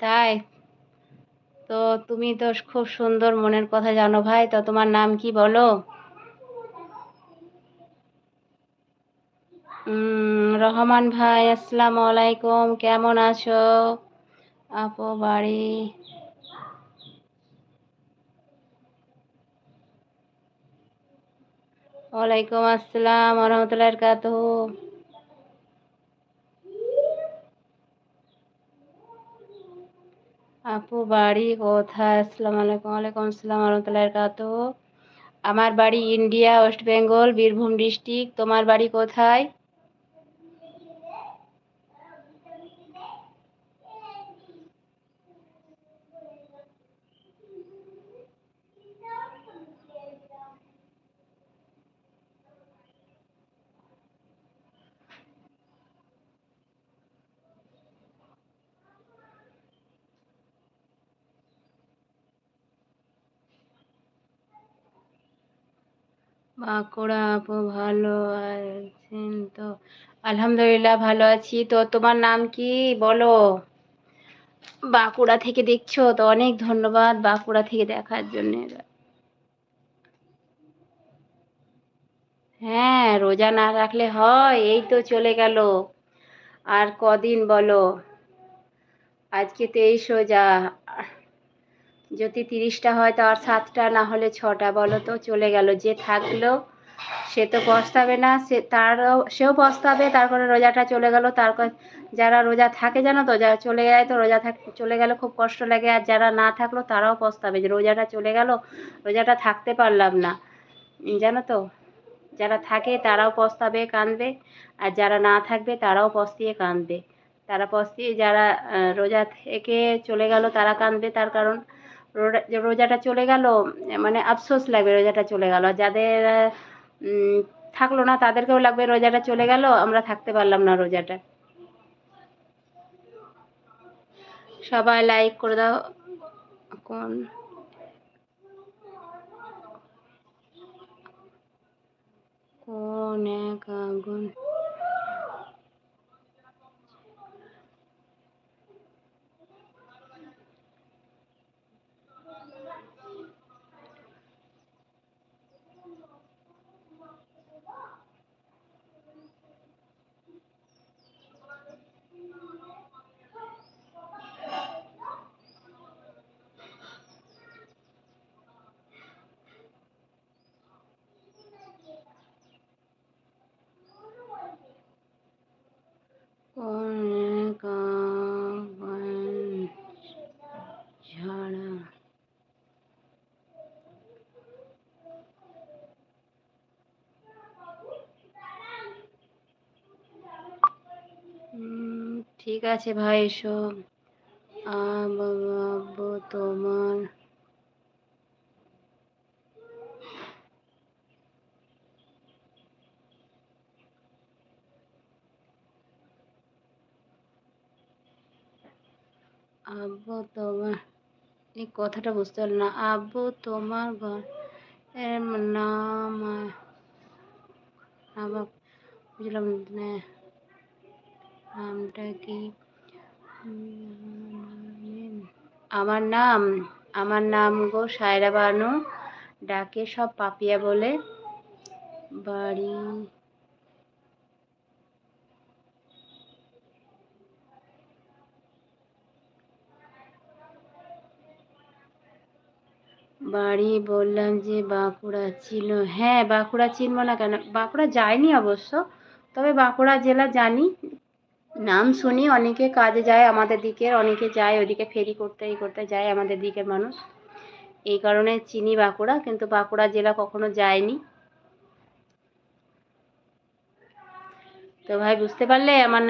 তাই? তো তুমি তো খুব সুন্দর মনের কথা জানো ভাই। তো তোমার নাম কি বলো? রহমান ভাই, আসসালামু আলাইকুম। কেমন আছো? আপু বাড়ি? ওয়ালাইকুম আসসালাম ওয়া রাহমাতুল্লাহি ওয়া বারাকাতুহু। আপু বাড়ি কোথায়? আসসালামু আলাইকুম। ওয়ালাইকুম আসসালাম ওয়া রাহমাতুল্লাহি ওয়া বারাকাতুহু। আমার বাড়ি India, West Bengal, Birbhum district. তোমার বাড়ি কোথায়? বাঁকুড়া। আপু ভালো আছেন তো? আলহামদুলিল্লাহ ভালো আছি। তো তোমার নাম কি বলো? বাঁকুড়া থেকে দেখছো তো, অনেক ধন্যবাদ বাঁকুড়া থেকে দেখার জন্য। হ্যাঁ, রোজা না রাখলে হয়? এই তো চলে গেল আর কদিন বলো। আজকে 23 রোজা। যদি 30টা হয় তো আর 7টা, না হলে 6টা। বলো তো, চলে গেল। যে থাকলো সে তো পস্তাবে না, সেও পস্তাবে। তারপরে রোজাটা চলে গেল। যারা রোজা থাকে জানো তো, যারা চলে যায় তো চলে গেলে খুব কষ্ট লাগে। আর যারা না থাকলো তারাও পস্তাবে যে রোজাটা চলে গেল, রোজাটা থাকতে পারলাম না। জানো তো, যারা থাকে তারাও পস্তাবে, কাঁদবে। আর যারা না থাকবে তারাও পস্তিয়ে কাঁদবে। তারা পস্তিয়ে, যারা রোজা থেকে চলে গেল তারা কাঁদবে, তার কারণ রোজাটা চলে গেল, মানে আফসোস লাগবে রোজাটা চলে গেল। যাদের উম, থাকলো না তাদেরকেও লাগবে রোজাটা চলে গেল, আমরা থাকতে পারলাম না রোজাটা। সবাই লাইক করে দাও। কোন কোন এক আগুন। কোন এক আগুন ঝরা। ঠিক আছে ভাই, এসো। আব্বু তোমার আব্বু তোমার এই কথাটা বুঝতে পারলাম না। আব্বু তোমার ঘর এর নাম আবার বুঝলাম না, নামটা কি? আমার নাম আমার নাম গো সায়রা বানু, ডাকে সব পাপিয়া বলে। বাড়ি বাড়ি বললাম যে বাঁকুড়া ছিল। হ্যাঁ, বাঁকুড়া চিনবো না কেন? বাঁকুড়া যাইনি অবশ্য, তবে বাঁকুড়া জেলা জানি। নাম শুনি, অনেকে কাজে যায় আমাদের দিকের, অনেকে যায় ওদিকে ফেরি করতে, এই করতে যায় আমাদের দিকের মানুষ। এই কারণে চিনি বাঁকুড়া, কিন্তু বাঁকুড়া জেলা কখনো যায়নি। তো ভাই বুঝতে পারলে আমার